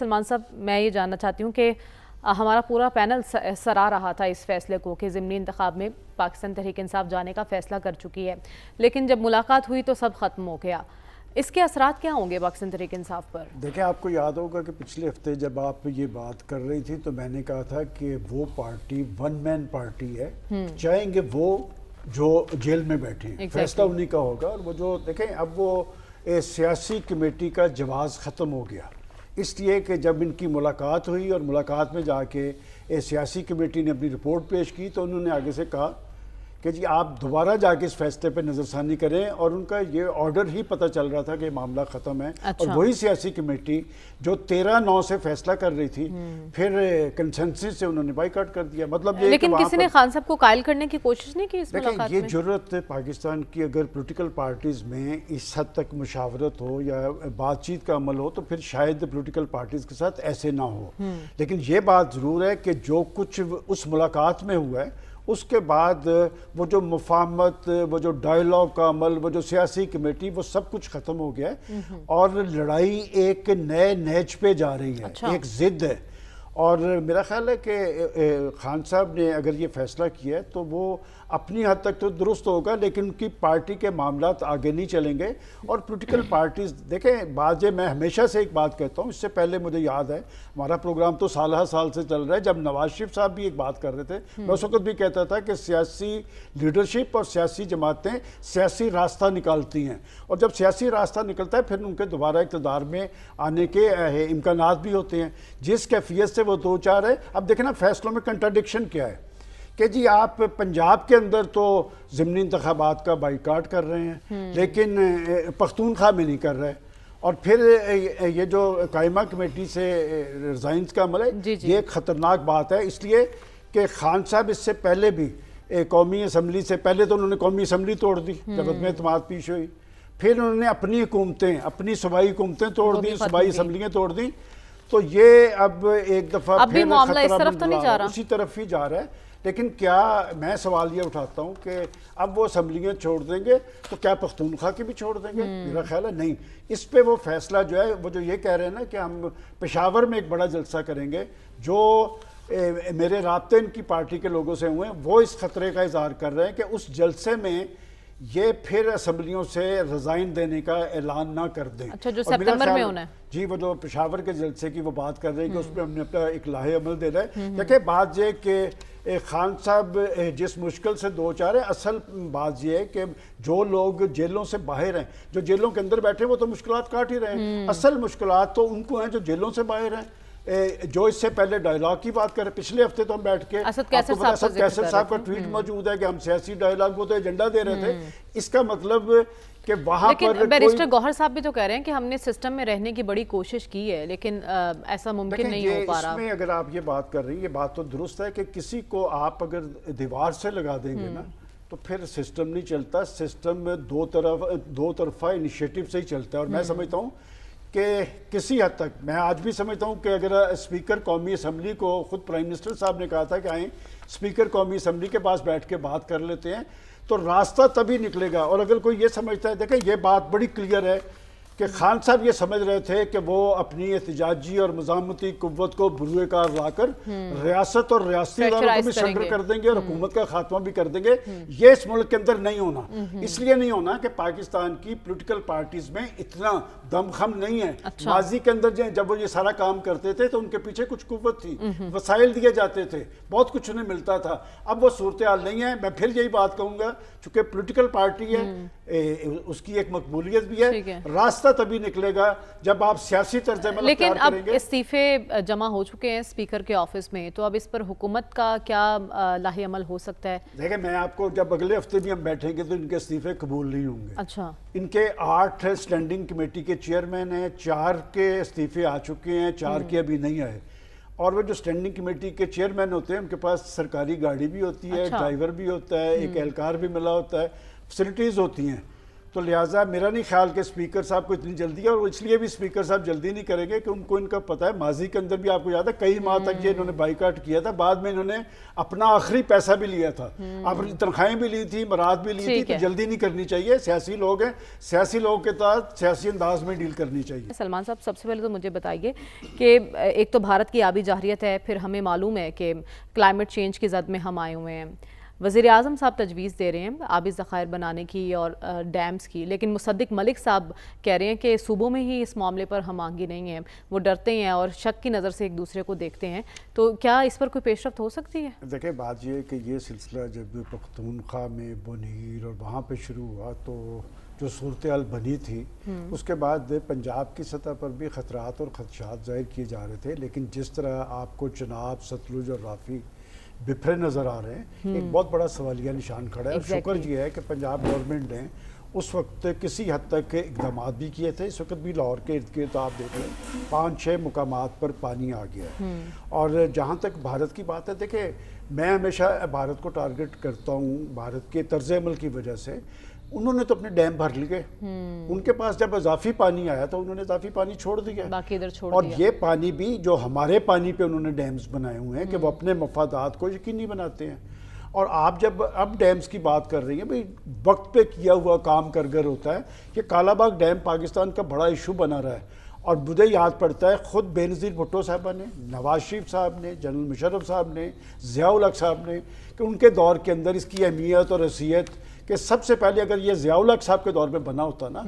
سلمان صاحب، میں یہ جاننا چاہتی ہوں کہ ہمارا پورا پینل سرا رہا تھا اس فیصلے کو کہ ضمنی انتخاب میں پاکستان تحریک انصاف جانے کا فیصلہ کر چکی ہے، لیکن جب ملاقات ہوئی تو سب ختم ہو گیا۔ اس کے اثرات کیا ہوں گے پاکستان تحریک انصاف پر؟ دیکھیں، آپ کو یاد ہوگا کہ پچھلے ہفتے جب آپ یہ بات کر رہی تھی تو میں نے کہا تھا کہ وہ پارٹی ون مین پارٹی ہے، چاہیں گے وہ جو جیل میں بیٹھے ہیں، فیصلہ انہی کا ہوگا۔ اور وہ جو دیکھیں، اب وہ سیاسی کمیٹی کا جواز ختم ہو گیا، اس لیے کہ جب ان کی ملاقات ہوئی اور ملاقات میں جا کے سیاسی کمیٹی نے اپنی رپورٹ پیش کی تو انہوں نے آگے سے کہا کہ جی آپ دوبارہ جا کے اس فیصلے پہ نظر ثانی کریں، اور ان کا یہ آرڈر ہی پتہ چل رہا تھا کہ معاملہ ختم ہے۔ اور وہی سیاسی کمیٹی جو 13/9 سے فیصلہ کر رہی تھی، پھر کنسنسس سے انہوں نے بائیکاٹ کر دیا۔ مطلب یہ لیکن کسی نے خان صاحب کو قائل کرنے کی کوشش نہیں کی اس ملاقات میں؟ یہ جرأت پاکستان کی اگر پولیٹیکل پارٹیز میں اس حد تک مشاورت ہو یا بات چیت کا عمل ہو تو پھر شاید پولیٹیکل پارٹیز کے ساتھ ایسے نہ ہو۔ لیکن یہ بات ضرور ہے کہ جو کچھ اس ملاقات میں ہوا ہے، اس کے بعد وہ جو مفاہمت، وہ جو ڈائیلاگ کا عمل، وہ جو سیاسی کمیٹی، وہ سب کچھ ختم ہو گیا ہے، اور لڑائی ایک نئے نیچ پہ جا رہی ہے، ایک ضد ہے۔ اور میرا خیال ہے کہ خان صاحب نے اگر یہ فیصلہ کیا ہے تو وہ اپنی حد تک تو درست ہوگا، لیکن ان کی پارٹی کے معاملات آگے نہیں چلیں گے۔ اور پولیٹیکل پارٹیز دیکھیں، میں ہمیشہ سے ایک بات کہتا ہوں، اس سے پہلے مجھے یاد ہے ہمارا پروگرام تو سالہ سال سے چل رہا ہے، جب نواز شریف صاحب بھی ایک بات کر رہے تھے، میں اس وقت بھی کہتا تھا کہ سیاسی لیڈرشپ اور سیاسی جماعتیں سیاسی راستہ نکالتی ہیں، اور جب سیاسی راستہ نکلتا ہے پھر ان کے دوبارہ اقتدار میں آنے کے امکانات بھی ہوتے ہیں، جس کیفیت سے وہ دو چار ہے۔ اب دیکھیں نا، فیصلوں میں کنٹراڈکشن کیا ہے کہ جی آپ پنجاب کے اندر تو ضمنی انتخابات کا بائیکاٹ کر رہے ہیں، لیکن پختونخوا میں نہیں کر رہے، اور پھر یہ جو قائمہ کمیٹی سے ریزائنس کا عمل ہے، یہ ایک خطرناک بات ہے، اس لیے کہ خان صاحب اس سے پہلے بھی قومی اسمبلی سے پہلے تو انہوں نے قومی اسمبلی توڑ دی جب عدم اعتماد پیش ہوئی، پھر انہوں نے اپنی حکومتیں، اپنی صوبائی حکومتیں توڑ دی، صوبائی اسمبلیاں توڑ دی، تو یہ اب ایک دفعہ اب بھی معاملہ اس طرف تو نہیں جا رہا، اسی طرف ہی جا رہا ہے۔ لیکن کیا میں سوال یہ اٹھاتا ہوں کہ اب وہ اسمبلیاں چھوڑ دیں گے تو کیا پختونخوا کی بھی چھوڑ دیں گے؟ میرا خیال ہے نہیں۔ اس پہ وہ فیصلہ جو ہے، وہ جو یہ کہہ رہے ہیں نا کہ ہم پشاور میں ایک بڑا جلسہ کریں گے، جو میرے رابطے ان کی پارٹی کے لوگوں سے ہوئے ہیں، وہ اس خطرے کا اظہار کر رہے ہیں کہ اس جلسے میں یہ پھر اسمبلیوں سے ریزائن دینے کا اعلان نہ کر دیں۔ اچھا، جو سپٹمبر میں ہونا ہے۔ جی، وہ جو پشاور کے جلسے کی وہ بات کر رہے ہیں کہ اس پہ ہم نے اپنا ایک لاہے عمل دینا ہے۔ دیکھیں، بات یہ کہ خان صاحب جس مشکل سے دو چار ہے، اصل بات یہ ہے کہ جو لوگ جیلوں سے باہر ہیں، جو جیلوں کے اندر بیٹھے وہ تو مشکلات کاٹ ہی رہے ہیں، اصل مشکلات تو ان کو ہیں جو جیلوں سے باہر ہیں۔ جو اس سے پہلے ڈائیلاگ کی بات کریں، پچھلے ہفتے تو ہم بیٹھ کے اسد کیسر صاحب کا ٹویٹ موجود ہے کہ ہم سیاسی ڈائیلاگ، وہ تو ایجنڈا دے رہے تھے۔ اس کا مطلب کہ وہاں پر لیکن بیرسٹر گوہر صاحب بھی تو کہہ رہے ہیں کہ ہم نے سسٹم میں رہنے کی بڑی کوشش کی ہے، لیکن ایسا ممکن نہیں ہو پا رہا۔ اس میں اگر آپ یہ بات کر رہی ہیں، یہ بات تو درست ہے کہ کسی کو آپ اگر دیوار سے لگا دیں گے نا تو پھر سسٹم نہیں چلتا۔ سسٹم دو طرفہ انیشیٹو سے ہی چلتا ہے، اور میں سمجھتا ہوں کہ کسی حد تک میں آج بھی سمجھتا ہوں کہ اگر اسپیکر قومی اسمبلی کو، خود پرائم منسٹر صاحب نے کہا تھا کہ آئیں اسپیکر قومی اسمبلی کے پاس بیٹھ کے بات کر لیتے ہیں تو راستہ تبھی نکلے گا۔ اور اگر کوئی یہ سمجھتا ہے، دیکھیں یہ بات بڑی کلیئر ہے کہ خان صاحب یہ سمجھ رہے تھے کہ وہ اپنی احتجاجی اور مزاحمتی قوت کو بروئے کار لا کر ریاست اور ریاستی اداروں کو بھی سرنڈر کر دیں گے اور حکومت کا خاتمہ بھی کر دیں گے۔ یہ اس ملک کے اندر نہیں ہونا، اس لیے نہیں ہونا کہ پاکستان کی پولیٹیکل پارٹیز میں اتنا دم خم نہیں ہے۔ ماضی کے اندر جب وہ یہ سارا کام کرتے تھے تو ان کے پیچھے کچھ قوت تھی، وسائل دیے جاتے تھے، بہت کچھ انہیں ملتا تھا۔ اب وہ صورتحال نہیں ہے۔ میں پھر یہی بات کہوں گا، چونکہ پولیٹیکل پارٹی ہے، اس کی ایک مقبولیت بھی ہے، راستہ تبھی نکلے گا جب آپ سیاسی طرز عمل اختیار کریں گے۔ لیکن اب استعفے جمع ہو چکے ہیں اسپیکر کے آفس میں، تو اب اس پر حکومت کا کیا لاہے عمل ہو سکتا ہے؟ دیکھیں، میں آپ کو جب اگلے ہفتے بھی ہم بیٹھیں گے تو ان کے استعفے قبول نہیں ہوں گے۔ اچھا، ان کے 8 اسٹینڈنگ کمیٹی کے چیئرمین ہیں، 4 کے استعفے آ چکے ہیں، 4 کے ابھی نہیں آئے۔ اور وہ جو اسٹینڈنگ کمیٹی کے چیئرمین ہوتے ہیں ان کے پاس سرکاری گاڑی بھی ہوتی ہے، ڈرائیور بھی ہوتا ہے، ایک اہلکار بھی ملا ہوتا ہے، فیسلٹیز ہوتی ہیں۔ تو لہٰذا میرا نہیں خیال کہ اسپیکر صاحب کو اتنی جلدی ہے، اور اس لیے بھی اسپیکر صاحب جلدی نہیں کریں گے کہ ان کو ان کا پتہ ہے ماضی کے اندر بھی آپ کو یاد ہے کئی ماہ تک یہ انہوں نے بائیکاٹ کیا تھا، بعد میں انہوں نے اپنا آخری پیسہ بھی لیا تھا، اپنی تنخواہیں بھی لی تھی، مراد بھی لی تھی، تو جلدی نہیں کرنی چاہیے. سیاسی لوگ ہیں، سیاسی لوگوں کے ساتھ سیاسی انداز میں ڈیل کرنی چاہیے. سلمان صاحب سب سے پہلے تو مجھے بتائیے کہ ایک تو بھارت کی آبی جارحیت ہے، پھر ہمیں معلوم ہے کہ کلائمیٹ چینج کی زد میں ہم آئے ہوئے ہیں. وزیر اعظم صاحب تجویز دے رہے ہیں آبی ذخائر بنانے کی اور ڈیمز کی، لیکن مصدق ملک صاحب کہہ رہے ہیں کہ صوبوں میں ہی اس معاملے پر ہم آہنگی نہیں ہیں، وہ ڈرتے ہیں اور شک کی نظر سے ایک دوسرے کو دیکھتے ہیں. تو کیا اس پر کوئی پیش رفت ہو سکتی ہے؟ دیکھیں بات یہ ہے کہ یہ سلسلہ جب پختونخوا میں بنیر اور وہاں پہ شروع ہوا تو جو صورتحال بنی تھی اس کے بعد پنجاب کی سطح پر بھی خطرات اور خدشات ظاہر کیے جا رہے تھے، لیکن جس طرح آپ کو چناب، ستلج اور راوی بکھرے نظر آ رہے ہیں، ایک بہت بڑا سوالیہ نشان کھڑا ہے. اور شکر یہ ہے کہ پنجاب گورنمنٹ نے اس وقت کسی حد تک اقدامات بھی کیے تھے. اس وقت بھی لاہور کے ارد گرد آپ دیکھ لیں 5-6 مقامات پر پانی آ گیا ہے. اور جہاں تک بھارت کی بات ہے، دیکھیں میں ہمیشہ بھارت کو ٹارگٹ کرتا ہوں بھارت کے طرز عمل کی وجہ سے. انہوں نے تو اپنے ڈیم بھر لیے، ان کے پاس جب اضافی پانی آیا تو انہوں نے اضافی پانی چھوڑ دیا، باقی ادھر چھوڑ اور دیا. یہ پانی بھی جو ہمارے پانی پہ انہوں نے ڈیمز بنائے ہوئے ہیں کہ وہ اپنے مفادات کو یقینی بناتے ہیں. اور آپ جب اب ڈیمز کی بات کر رہی ہیں، بھئی وقت پہ کیا ہوا کام کارگر ہوتا ہے. یہ کالا باغ ڈیم پاکستان کا بڑا ایشو بنا رہا ہے، اور مجھے یاد پڑتا ہے خود بے نظیر بھٹو صاحبہ نے، نواز شریف صاحب نے، جنرل مشرف صاحب نے، ضیاء الحق صاحب نے، کہ ان کے دور کے اندر اس کی اہمیت اور حیثیت کہ سب سے پہلے اگر یہ ضیاء الحق صاحب کے دور میں بنا ہوتا نا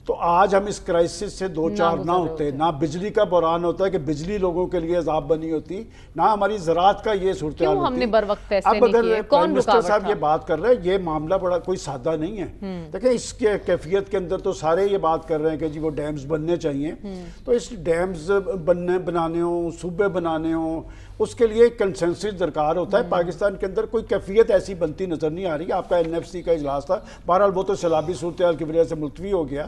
تو آج ہم اس کرائسس سے دو چار نہ ہوتے، نہ بجلی کا بحران ہوتا ہے کہ بجلی لوگوں کے لیے عذاب بنی ہوتی، نہ ہماری زراعت کا یہ صورتحال ہوتی. ہم نے بر وقت فیصلے اب نہیں اگر کیے، پرائم منسٹر صاحب یہ بات کر رہے ہیں، یہ معاملہ بڑا کوئی سادہ نہیں ہے. دیکھیں اس کے کیفیت کے اندر تو سارے یہ بات کر رہے ہیں کہ جی وہ ڈیمز بننے چاہیے. تو اس ڈیمز بنانے ہوں، صوبے بنانے ہوں، اس کے لیے کنسنسس درکار ہوتا ہے. پاکستان کے اندر کوئی کیفیت ایسی بنتی نظر نہیں آ رہی. آپ کا NFC کا اجلاس تھا، بہرحال وہ تو سیلابی صورتحال کی وجہ سے ملتوی ہو گیا.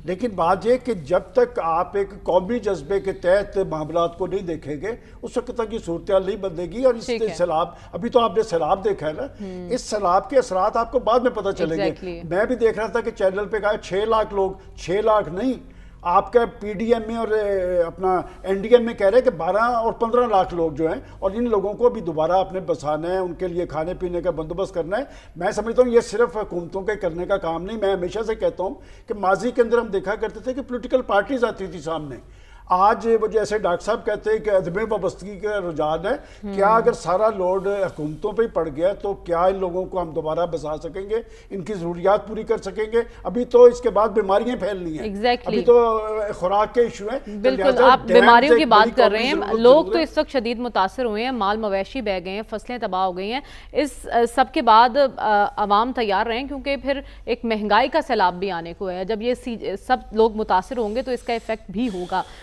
لیکن بات یہ کہ جب تک آپ ایک قومی جذبے کے تحت معاملات کو نہیں دیکھیں گے اس وقت تک یہ صورتحال نہیں بدلے گی. اور اس سیلاب، ابھی تو آپ نے سیلاب دیکھا ہے نا، اس سیلاب کے اثرات آپ کو بعد میں پتہ چلیں گے. میں بھی دیکھ رہا تھا کہ چینل پہ کہا 6 لاکھ لوگ، 6 لاکھ نہیں، آپ کا PDM میں اور اپنا NDM میں کہہ رہے ہیں کہ 12 اور 15 لاکھ لوگ جو ہیں، اور ان لوگوں کو بھی دوبارہ اپنے بسانا ہے، ان کے لیے کھانے پینے کا بندوبست کرنا ہے. میں سمجھتا ہوں یہ صرف حکومتوں کے کرنے کا کام نہیں. میں ہمیشہ سے کہتا ہوں کہ ماضی کے اندر ہم دیکھا کرتے تھے کہ پولیٹیکل پارٹیز آتی تھی سامنے. آج وہ جیسے ڈاکٹر صاحب کہتے ہیں کہ عدم وابستگی کا رجحان ہے. کیا اگر سارا لوڈ حکومتوں پہ ہی پڑ گیا تو کیا ان لوگوں کو ہم دوبارہ بسا سکیں گے، ان کی ضروریات پوری کر سکیں گے؟ ابھی تو اس کے بعد بیماریاں پھیلنی ہیں، ابھی تو خوراک کے ایشو ہیں. بالکل آپ بیماریوں کی بات کر رہے ہیں. لوگ تو اس وقت شدید متاثر ہوئے ہیں، مال مویشی بہ گئے ہیں، فصلیں تباہ ہو گئی ہیں. اس سب کے بعد عوام تیار رہیں کیونکہ پھر ایک مہنگائی کا سیلاب بھی آنے کو ہے. جب یہ سب لوگ متاثر ہوں گے تو اس کا ایفیکٹ بھی ہوگا.